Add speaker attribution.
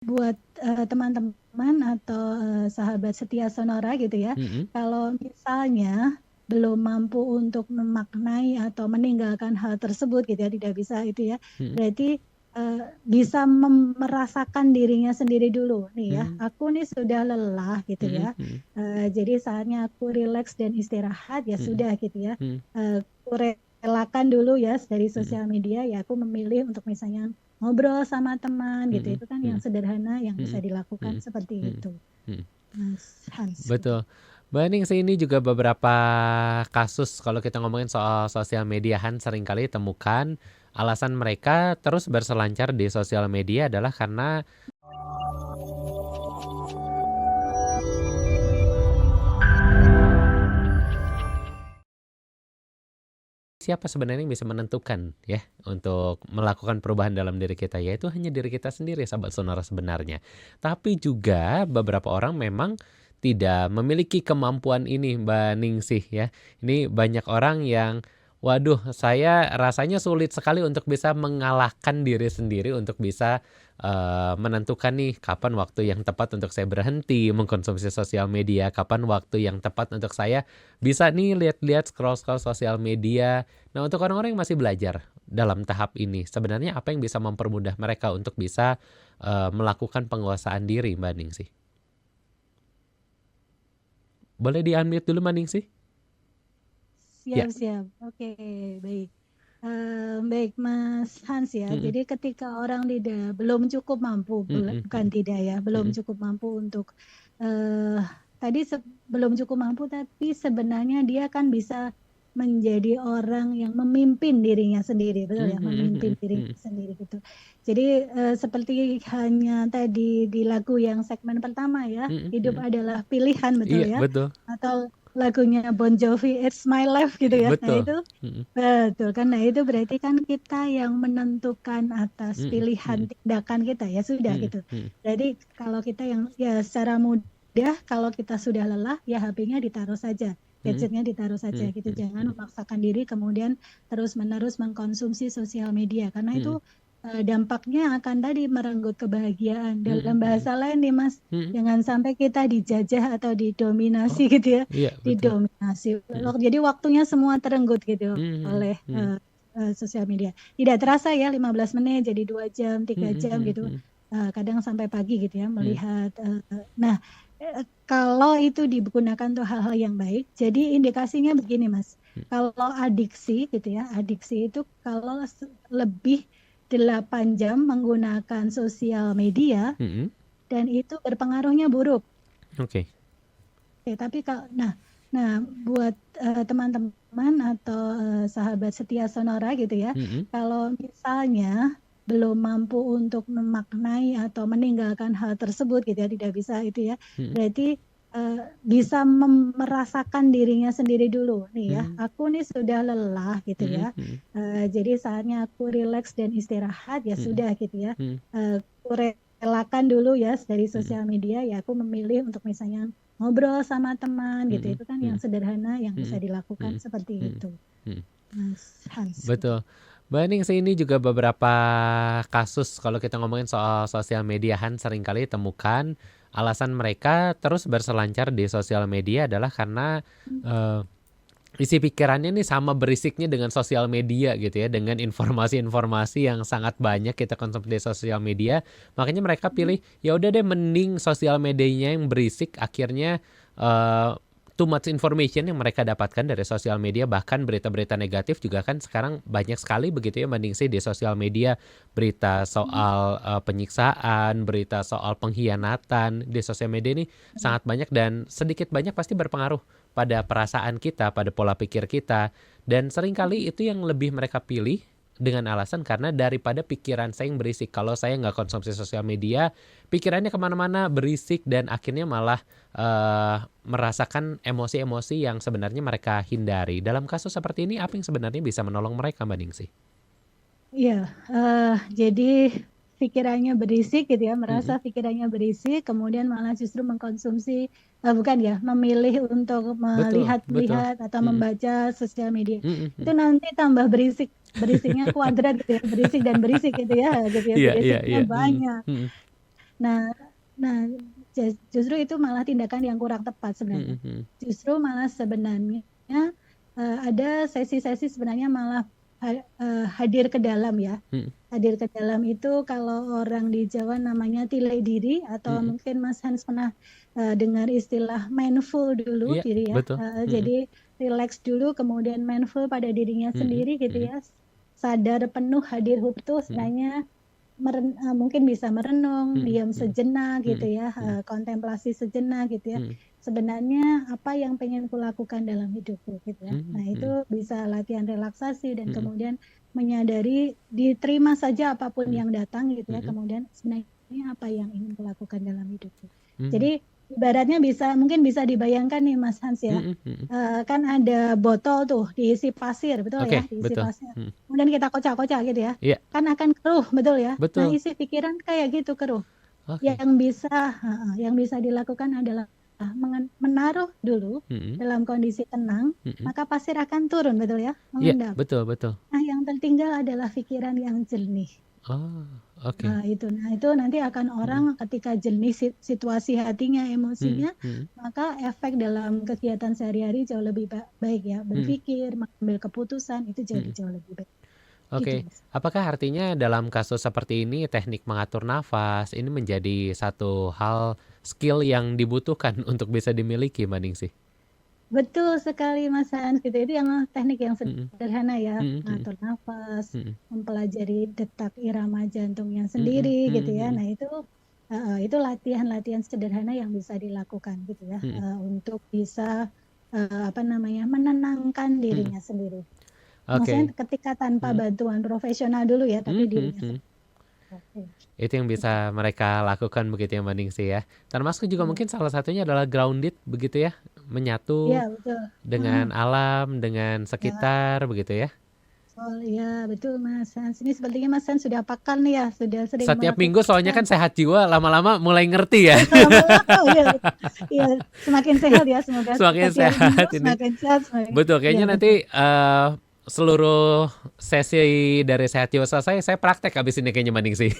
Speaker 1: buat teman-teman atau sahabat setia Sonora gitu ya,
Speaker 2: Mm-mm.
Speaker 1: kalau misalnya belum mampu untuk memaknai atau meninggalkan hal tersebut gitu ya, tidak bisa itu ya,
Speaker 2: Mm-mm.
Speaker 1: berarti bisa merasakan dirinya sendiri dulu nih ya.
Speaker 2: Mm-mm.
Speaker 1: Aku nih sudah lelah gitu
Speaker 2: Mm-mm.
Speaker 1: ya. Jadi saatnya aku rileks dan istirahat ya
Speaker 2: Mm-mm.
Speaker 1: sudah gitu ya.
Speaker 2: Mm-mm.
Speaker 1: Aku relakan dulu ya dari
Speaker 2: Mm-mm.
Speaker 1: sosial media ya. Aku memilih untuk misalnya ngobrol sama teman gitu.
Speaker 2: Mm-mm.
Speaker 1: Itu kan yang
Speaker 2: Mm-mm.
Speaker 1: sederhana yang bisa
Speaker 2: Mm-mm.
Speaker 1: dilakukan
Speaker 2: Mm-mm.
Speaker 1: seperti
Speaker 2: Mm-mm.
Speaker 1: itu,
Speaker 2: Mm-mm.
Speaker 1: Mas Hans gitu.
Speaker 2: Betul. Mbak Ning sih ini juga beberapa kasus kalau kita ngomongin soal sosial mediahan seringkali temukan alasan mereka terus berselancar di sosial media adalah karena siapa sebenarnya yang bisa menentukan ya untuk melakukan perubahan dalam diri kita, yaitu hanya diri kita sendiri sahabat sonora sebenarnya. Tapi juga beberapa orang memang tidak memiliki kemampuan ini Mbak Ningsih ya. Ini banyak orang yang waduh saya rasanya sulit sekali untuk bisa mengalahkan diri sendiri untuk bisa menentukan nih kapan waktu yang tepat untuk saya berhenti mengkonsumsi sosial media, kapan waktu yang tepat untuk saya bisa nih lihat-lihat scroll-scroll sosial media. Nah, untuk orang-orang yang masih belajar dalam tahap ini, sebenarnya apa yang bisa mempermudah mereka untuk bisa melakukan penguasaan diri, Mbak Ningsih? Boleh di-unmute dulu, Mbak Ningsih? Ya.
Speaker 1: Siap-siap. Oke, baik. Baik, Mas Hans ya.
Speaker 2: Mm-mm.
Speaker 1: Jadi ketika orang belum cukup mampu,
Speaker 2: Mm-mm.
Speaker 1: bukan tidak ya, belum
Speaker 2: Mm-mm.
Speaker 1: cukup mampu untuk eh tadi belum cukup mampu, tapi sebenarnya dia kan bisa menjadi orang yang memimpin dirinya sendiri, betul ya, memimpin
Speaker 2: Mm-mm.
Speaker 1: dirinya
Speaker 2: Mm-mm.
Speaker 1: sendiri gitu. Jadi seperti hanya tadi di lagu yang segmen pertama ya,
Speaker 2: Mm-mm.
Speaker 1: hidup
Speaker 2: Mm-mm.
Speaker 1: adalah pilihan, betul
Speaker 2: Iya,
Speaker 1: ya,
Speaker 2: betul.
Speaker 1: atau lagunya Bon Jovi It's My Life gitu ya. Nah
Speaker 2: Betul.
Speaker 1: itu
Speaker 2: Mm-mm.
Speaker 1: betul kan. Nah itu berarti kan kita yang menentukan atas
Speaker 2: Mm-mm.
Speaker 1: pilihan
Speaker 2: Mm-mm.
Speaker 1: tindakan kita ya sudah
Speaker 2: Mm-mm.
Speaker 1: gitu.
Speaker 2: Mm-mm.
Speaker 1: Jadi kalau kita yang ya secara mudah kalau kita sudah lelah ya HP-nya ditaruh saja.
Speaker 2: Mm-mm.
Speaker 1: Gadgetnya ditaruh saja gitu. Jangan
Speaker 2: Mm-mm.
Speaker 1: memaksakan diri kemudian terus-menerus mengkonsumsi sosial media karena itu
Speaker 2: Mm-mm.
Speaker 1: dampaknya akan tadi merenggut kebahagiaan. Dalam
Speaker 2: Mm-mm.
Speaker 1: bahasa lain nih Mas,
Speaker 2: Mm-mm.
Speaker 1: jangan sampai kita dijajah atau didominasi
Speaker 2: Oh,
Speaker 1: gitu ya,
Speaker 2: iya, betul.
Speaker 1: didominasi.
Speaker 2: Mm-mm.
Speaker 1: Jadi waktunya semua terenggut gitu
Speaker 2: Mm-mm.
Speaker 1: oleh
Speaker 2: Mm-mm.
Speaker 1: sosial media. Tidak terasa ya 15 menit jadi 2 jam, 3 jam
Speaker 2: Mm-mm.
Speaker 1: gitu.
Speaker 2: Mm-mm.
Speaker 1: Kadang sampai pagi gitu ya
Speaker 2: Mm-mm.
Speaker 1: melihat. Nah, kalau itu digunakan untuk hal-hal yang baik, jadi indikasinya begini Mas. Kalau adiksi gitu ya, adiksi itu kalau lebih 8 jam menggunakan sosial media
Speaker 2: Mm-mm.
Speaker 1: dan itu berpengaruhnya buruk.
Speaker 2: Oke.
Speaker 1: Oke, tapi kalau nah buat teman-teman atau sahabat setia Sonora gitu ya,
Speaker 2: Mm-mm.
Speaker 1: kalau misalnya belum mampu untuk memaknai atau meninggalkan hal tersebut gitu ya, tidak bisa itu ya,
Speaker 2: Mm-mm.
Speaker 1: berarti eh, bisa merasakan dirinya sendiri dulu nih ya.
Speaker 2: Mm-mm.
Speaker 1: Aku nih sudah lelah gitu ya.
Speaker 2: Mm-mm. Mm-mm.
Speaker 1: Jadi saatnya aku rileks dan istirahat ya
Speaker 2: Mm-mm.
Speaker 1: sudah gitu ya.
Speaker 2: Mm-mm.
Speaker 1: Aku relakan dulu ya dari
Speaker 2: Mm-mm.
Speaker 1: sosial media ya. Aku memilih untuk misalnya ngobrol sama teman gitu.
Speaker 2: Mm-mm.
Speaker 1: Itu kan yang
Speaker 2: Mm-mm.
Speaker 1: sederhana yang bisa
Speaker 2: Mm-mm.
Speaker 1: dilakukan
Speaker 2: Mm-mm.
Speaker 1: seperti
Speaker 2: Mm-mm.
Speaker 1: itu,
Speaker 2: Mm-mm.
Speaker 1: Mas Hans gitu.
Speaker 2: Betul. Mbak Ning sih ini juga beberapa kasus kalau kita ngomongin soal sosial mediahan seringkali temukan alasan mereka terus berselancar di sosial media adalah karena eh, isi pikirannya nih sama berisiknya dengan sosial media gitu ya, dengan informasi-informasi yang sangat banyak kita konsumsi di sosial media. Makanya mereka pilih ya udah deh mending sosial medianya yang berisik, akhirnya eh, too much information yang mereka dapatkan dari sosial media, bahkan berita-berita negatif juga kan sekarang banyak sekali begitu ya, mending sih di sosial media berita soal penyiksaan, berita soal pengkhianatan di sosial media ini sangat banyak dan sedikit banyak pasti berpengaruh pada perasaan kita, pada pola pikir kita. Dan seringkali itu yang lebih mereka pilih dengan alasan karena daripada pikiran saya yang berisik. Kalau saya nggak konsumsi sosial media, pikirannya kemana-mana berisik dan akhirnya malah merasakan emosi-emosi yang sebenarnya mereka hindari. Dalam kasus seperti ini, apa yang sebenarnya bisa menolong mereka, Mbak Ningsih?
Speaker 1: Iya, jadi pikirannya berisik gitu ya, merasa
Speaker 2: Mm-mm.
Speaker 1: pikirannya berisik, kemudian malah justru mengkonsumsi, bukan ya, memilih untuk
Speaker 2: Betul, betul.
Speaker 1: melihat-lihat atau
Speaker 2: Mm-mm.
Speaker 1: membaca sosial media. Itu
Speaker 2: Mm-mm.
Speaker 1: nanti tambah berisik, berisiknya kuadrat gitu ya, berisik dan berisik gitu ya
Speaker 2: Iya, iya,
Speaker 1: berisiknya
Speaker 2: iya. Mm-mm.
Speaker 1: banyak.
Speaker 2: Mm-mm.
Speaker 1: Nah, nah justru itu malah tindakan yang kurang tepat sebenarnya.
Speaker 2: Mhm.
Speaker 1: Justru malah sebenarnya ada sesi-sesi sebenarnya malah hadir ke dalam ya.
Speaker 2: Mhm.
Speaker 1: Hadir ke dalam itu kalau orang di Jawa namanya tilai diri atau
Speaker 2: Mhm.
Speaker 1: mungkin Mas Hans pernah dengar istilah mindful dulu
Speaker 2: Iya,
Speaker 1: diri ya.
Speaker 2: betul. Mhm.
Speaker 1: Jadi relax dulu kemudian mindful pada dirinya
Speaker 2: Mhm.
Speaker 1: sendiri gitu
Speaker 2: Mhm.
Speaker 1: ya. Sadar penuh hadir utuh
Speaker 2: Mhm.
Speaker 1: sebenarnya mungkin bisa merenung,
Speaker 2: Mhm.
Speaker 1: diam
Speaker 2: Mhm.
Speaker 1: sejenak gitu
Speaker 2: Mhm.
Speaker 1: ya,
Speaker 2: Mhm.
Speaker 1: kontemplasi sejenak gitu ya.
Speaker 2: Mhm.
Speaker 1: Sebenarnya apa yang pengen kulakukan dalam hidupku gitu ya.
Speaker 2: Mhm.
Speaker 1: Nah
Speaker 2: Mhm.
Speaker 1: itu bisa latihan relaksasi dan
Speaker 2: Mhm.
Speaker 1: kemudian menyadari diterima saja apapun
Speaker 2: Mhm.
Speaker 1: yang datang gitu ya.
Speaker 2: Mhm.
Speaker 1: Kemudian sebenarnya apa yang ingin kulakukan dalam hidupku.
Speaker 2: Mmm.
Speaker 1: Jadi ibaratnya mungkin bisa dibayangkan nih Mas Hans ya.
Speaker 2: Mhm. Mhm.
Speaker 1: Kan ada botol tuh diisi pasir, betul ya,
Speaker 2: Oke,
Speaker 1: diisi
Speaker 2: betul.
Speaker 1: pasir.
Speaker 2: Mhm.
Speaker 1: Kemudian kita kocak-kocak gitu ya
Speaker 2: Iya,
Speaker 1: kan akan keruh, betul ya. Nah,
Speaker 2: betul.
Speaker 1: isi pikiran kayak gitu keruh.
Speaker 2: Oke.
Speaker 1: Yang bisa dilakukan adalah menaruh dulu
Speaker 2: Mhm.
Speaker 1: dalam kondisi tenang,
Speaker 2: Mhm.
Speaker 1: maka pasir akan turun, betul ya,
Speaker 2: Iya,
Speaker 1: mengendap.
Speaker 2: betul betul.
Speaker 1: Nah, yang tertinggal adalah pikiran yang jernih.
Speaker 2: Oh, oke.
Speaker 1: Nah itu nanti akan orang
Speaker 2: Mhm.
Speaker 1: ketika jernih situasi hatinya,
Speaker 2: Mhm.
Speaker 1: emosinya,
Speaker 2: Mhm.
Speaker 1: maka efek dalam kegiatan sehari-hari jauh lebih baik ya.
Speaker 2: Mhm.
Speaker 1: Berpikir, mengambil keputusan itu jadi
Speaker 2: Mhm.
Speaker 1: jauh lebih baik. Gitu,
Speaker 2: Oke,
Speaker 1: Mas.
Speaker 2: apakah artinya dalam kasus seperti ini teknik mengatur nafas ini menjadi satu hal skill yang dibutuhkan untuk bisa dimiliki, Mbak Ningsih?
Speaker 1: Betul sekali Mas Hans gitu. Itu yang teknik yang
Speaker 2: Mhm.
Speaker 1: sederhana ya,
Speaker 2: Mhm. Mhm.
Speaker 1: mengatur nafas,
Speaker 2: Mhm.
Speaker 1: mempelajari detak irama jantungnya
Speaker 2: Mhm.
Speaker 1: sendiri gitu
Speaker 2: Mhm.
Speaker 1: ya.
Speaker 2: Mhm.
Speaker 1: Nah, itu latihan-latihan sederhana yang bisa dilakukan gitu ya,
Speaker 2: Mhm.
Speaker 1: untuk bisa apa namanya? Menenangkan
Speaker 2: Mhm.
Speaker 1: dirinya sendiri. Maksudnya
Speaker 2: Oke.
Speaker 1: ketika tanpa
Speaker 2: Mhm.
Speaker 1: bantuan profesional dulu ya, tapi
Speaker 2: Mhm.
Speaker 1: dirinya
Speaker 2: Mhm.
Speaker 1: sendiri. Oke,
Speaker 2: Itu yang
Speaker 1: gitu.
Speaker 2: bisa mereka lakukan begitu ya, Mbak Ningsih ya. Termasuk juga
Speaker 1: Iya.
Speaker 2: mungkin salah satunya adalah grounded begitu ya,
Speaker 1: Iya,
Speaker 2: menyatu
Speaker 1: betul. Heeh.
Speaker 2: dengan alam, dengan
Speaker 1: Ya.
Speaker 2: sekitar begitu ya.
Speaker 1: Oh iya, betul Mas Hans. Ini sepertinya Mas Hans sudah pakar nih ya, sudah sering
Speaker 2: Setiap minggu soalnya
Speaker 1: melakukan.
Speaker 2: kan sehat jiwa, lama-lama mulai ngerti ya.
Speaker 1: Lama-lama, oh iya, iya, semakin sehat ya, semoga
Speaker 2: Semakin
Speaker 1: setiap minggu
Speaker 2: sehat ini.
Speaker 1: semakin sehat, semakin,
Speaker 2: Betul,
Speaker 1: iya
Speaker 2: kayaknya
Speaker 1: betul.
Speaker 2: nanti seluruh sesi dari Sehat Jiwa selesai, saya praktek abis ini kayaknya Mbak Ningsih.